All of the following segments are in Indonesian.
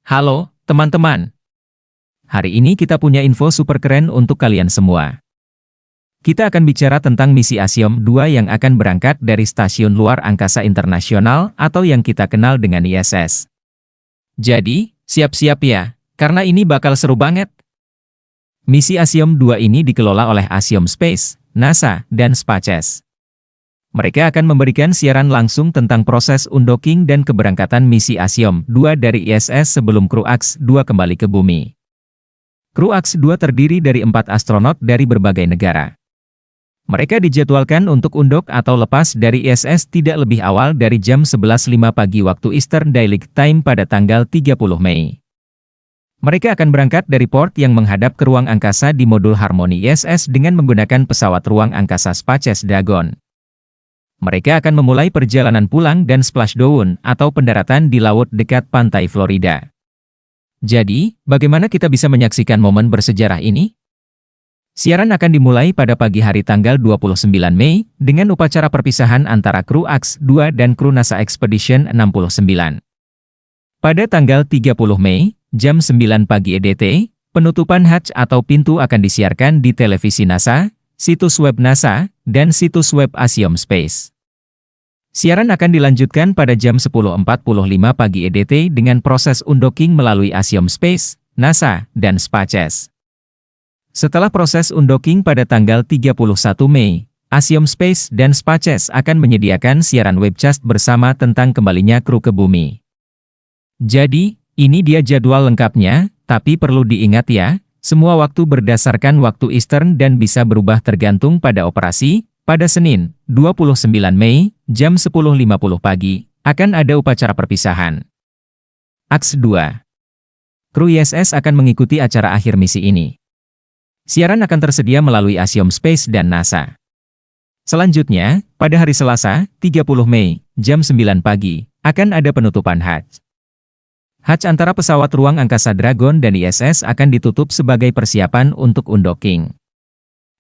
Halo, teman-teman. Hari ini kita punya info super keren untuk kalian semua. Kita akan bicara tentang misi Axiom 2 yang akan berangkat dari Stasiun Luar Angkasa Internasional atau yang kita kenal dengan ISS. Jadi, siap-siap ya, karena ini bakal seru banget. Misi Axiom 2 ini dikelola oleh Axiom Space, NASA, dan SpaceX. Mereka akan memberikan siaran langsung tentang proses undocking dan keberangkatan misi Axiom 2 dari ISS sebelum kru Aks-2 kembali ke bumi. Kru Aks-2 terdiri dari 4 astronot dari berbagai negara. Mereka dijadwalkan untuk undok atau lepas dari ISS tidak lebih awal dari jam 11.05 pagi waktu Eastern Daylight Time pada tanggal 30 Mei. Mereka akan berangkat dari port yang menghadap ke ruang angkasa di modul Harmony ISS dengan menggunakan pesawat ruang angkasa SpaceX Dragon. Mereka akan memulai perjalanan pulang dan splashdown atau pendaratan di laut dekat pantai Florida. Jadi, bagaimana kita bisa menyaksikan momen bersejarah ini? Siaran akan dimulai pada pagi hari tanggal 29 Mei dengan upacara perpisahan antara kru Aks-2 dan kru NASA Expedition 69. Pada tanggal 30 Mei, jam 9 pagi EDT, penutupan hatch atau pintu akan disiarkan di televisi NASA, situs web NASA, dan situs web Axiom Space. Siaran akan dilanjutkan pada jam 10.45 pagi EDT dengan proses undocking melalui Axiom Space, NASA, dan SpaceX. Setelah proses undocking pada tanggal 31 Mei, Axiom Space dan SpaceX akan menyediakan siaran webcast bersama tentang kembalinya kru ke bumi. Jadi, ini dia jadwal lengkapnya, tapi perlu diingat ya, semua waktu berdasarkan waktu Eastern dan bisa berubah tergantung pada operasi. Pada Senin, 29 Mei, jam 10.50 pagi, akan ada upacara perpisahan. Aks-2. Kru ISS akan mengikuti acara akhir misi ini. Siaran akan tersedia melalui Axiom Space dan NASA. Selanjutnya, pada hari Selasa, 30 Mei, jam 9 pagi, akan ada penutupan hatch. Hatch antara pesawat ruang angkasa Dragon dan ISS akan ditutup sebagai persiapan untuk undocking.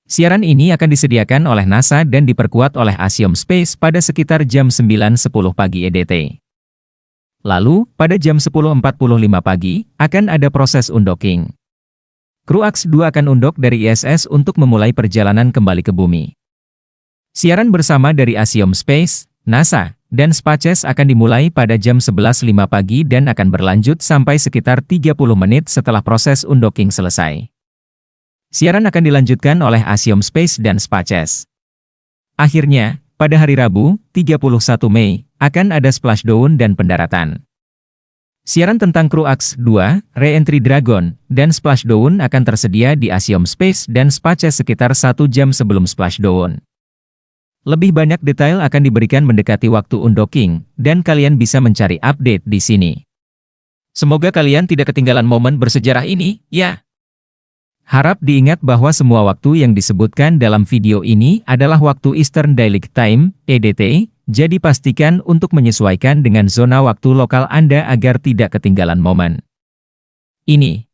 Siaran ini akan disediakan oleh NASA dan diperkuat oleh Axiom Space pada sekitar jam 9.10 pagi EDT. Lalu, pada jam 10.45 pagi, akan ada proses undocking. Kru Aks-2 akan undok dari ISS untuk memulai perjalanan kembali ke bumi. Siaran bersama dari Axiom Space, NASA, dan SpaceX akan dimulai pada jam 11.05 pagi dan akan berlanjut sampai sekitar 30 menit setelah proses undocking selesai. Siaran akan dilanjutkan oleh Axiom Space dan SpaceX. Akhirnya, pada hari Rabu, 31 Mei, akan ada splashdown dan pendaratan. Siaran tentang kru Aks-2, Re-entry Dragon, dan splashdown akan tersedia di Axiom Space dan SpaceX sekitar 1 jam sebelum splashdown. Lebih banyak detail akan diberikan mendekati waktu undocking, dan kalian bisa mencari update di sini. Semoga kalian tidak ketinggalan momen bersejarah ini, ya. Harap diingat bahwa semua waktu yang disebutkan dalam video ini adalah waktu Eastern Daylight Time, EDT, jadi pastikan untuk menyesuaikan dengan zona waktu lokal Anda agar tidak ketinggalan momen ini.